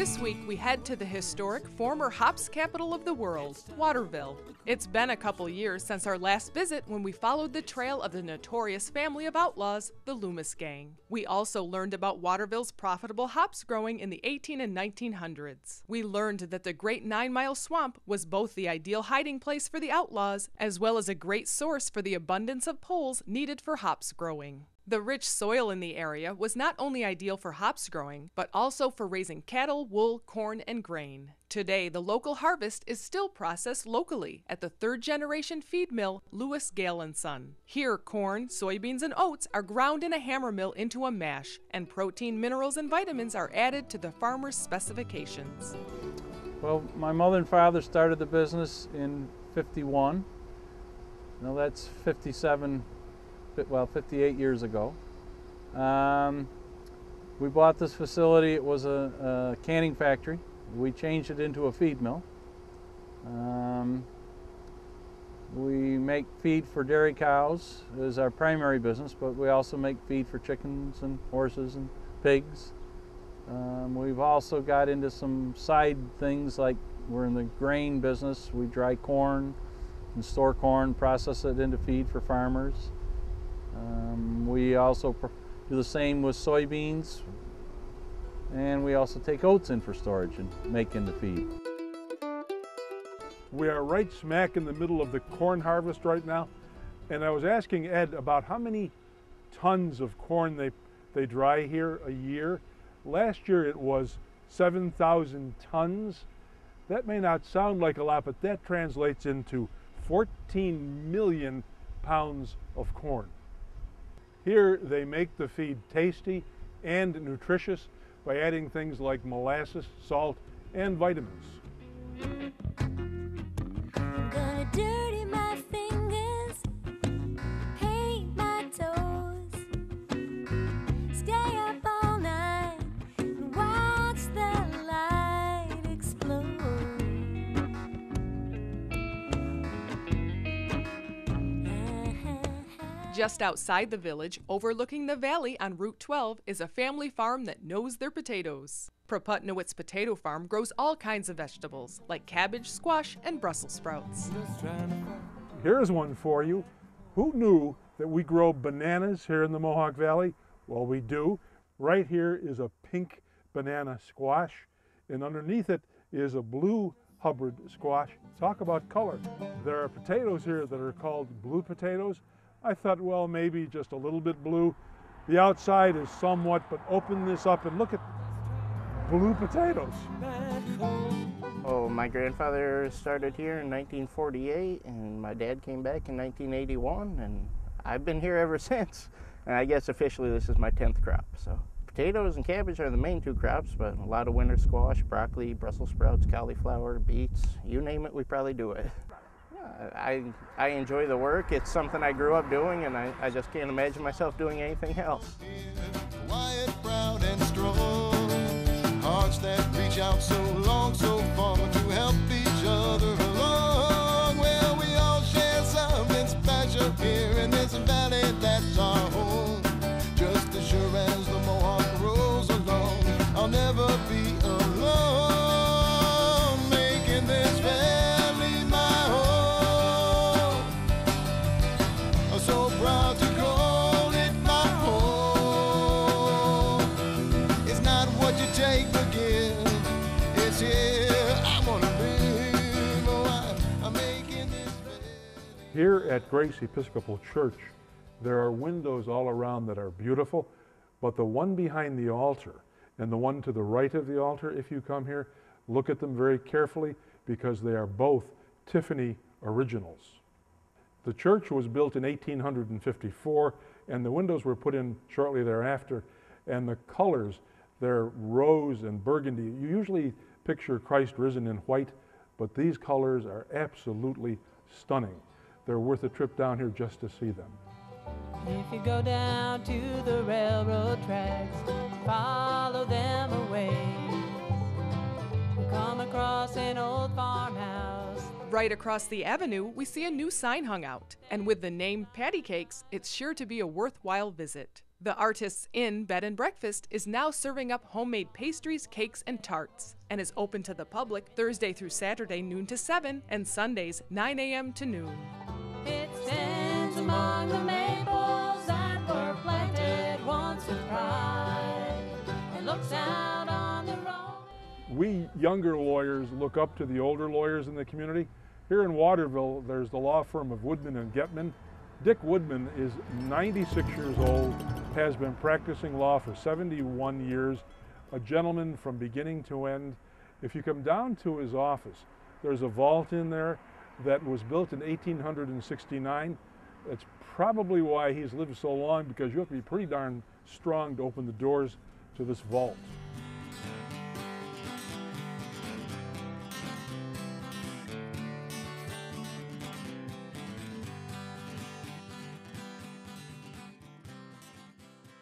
This week, we head to the historic former hops capital of the world, Waterville. It's been a couple years since our last visit when we followed the trail of the notorious family of outlaws, the Loomis Gang. We also learned about Waterville's profitable hops growing in the 18 and 1900s. We learned that the Great 9 Mile Swamp was both the ideal hiding place for the outlaws, as well as a great source for the abundance of poles needed for hops growing. The rich soil in the area was not only ideal for hops growing, but also for raising cattle, wool, corn, and grain. Today, the local harvest is still processed locally at the third-generation feed mill, Lewis, Gale & Son. Here, corn, soybeans, and oats are ground in a hammer mill into a mash, and protein, minerals, and vitamins are added to the farmer's specifications. Well, my mother and father started the business in '51. Now that's 58 years ago. We bought this facility. It was a canning factory. We changed it into a feed mill. We make feed for dairy cows as our primary business, but we also make feed for chickens and horses and pigs. We've also got into some side things, like we're in the grain business. We dry corn and store corn, process it into feed for farmers. We also do the same with soybeans, and we also take oats in for storage and make into feed. We are right smack in the middle of the corn harvest right now, and I was asking Ed about how many tons of corn they dry here a year. Last year it was 7,000 tons. That may not sound like a lot, but that translates into 14 million pounds of corn. Here they make the feed tasty and nutritious by adding things like molasses, salt, and vitamins. I'm gonna dirty my fingers, paint my toes, stay up all night and watch the light explode. Just outside the village, overlooking the valley on Route 12, is a family farm that knows their potatoes. Proputnowitz Potato Farm grows all kinds of vegetables, like cabbage, squash, and Brussels sprouts. Here's one for you. Who knew that we grow bananas here in the Mohawk Valley? Well, we do. Right here is a pink banana squash, and underneath it is a blue Hubbard squash. Talk about color. There are potatoes here that are called blue potatoes. I thought, well, maybe just a little bit blue. The outside is somewhat, but open this up and look at blue potatoes. Oh, my grandfather started here in 1948, and my dad came back in 1981, and I've been here ever since. And I guess officially this is my 10th crop. So potatoes and cabbage are the main two crops, but a lot of winter squash, broccoli, Brussels sprouts, cauliflower, beets, you name it, we probably do it. I enjoy the work. It's something I grew up doing, and I just can't imagine myself doing anything else. Quiet, proud, and strong. Hearts that reach out so long, so far to help each other along. Well, we all share something special here in this valley that's our home. Just as sure as the Mohawk rolls along, I'll never be alone, making this valley my home. So proud to call it my home. It's not what you take to give, it's here I want to live. Oh, I'm making this valley. Here at Grace Episcopal Church, there are windows all around that are beautiful, but the one behind the altar and the one to the right of the altar, if you come here, look at them very carefully, because they are both Tiffany originals. The church was built in 1854, and the windows were put in shortly thereafter, and the colors, they're rose and burgundy. You usually picture Christ risen in white, but these colors are absolutely stunning. They're worth a trip down here just to see them. If you go down to the railroad tracks, follow them away, you come across an old farmhouse. Right across the avenue, we see a new sign hung out, and with the name Patty Cakes, it's sure to be a worthwhile visit. The Artists Inn Bed and Breakfast is now serving up homemade pastries, cakes, and tarts, and is open to the public Thursday through Saturday noon to 7 and Sundays 9 a.m. to noon. It stands among the maples that were planted once with pride. It looks out on the road. We younger lawyers look up to the older lawyers in the community. Here in Waterville, there's the law firm of Woodman and Getman. Dick Woodman is 96 years old, has been practicing law for 71 years, a gentleman from beginning to end. If you come down to his office, there's a vault in there that was built in 1869. That's probably why he's lived so long, because you have to be pretty darn strong to open the doors to this vault.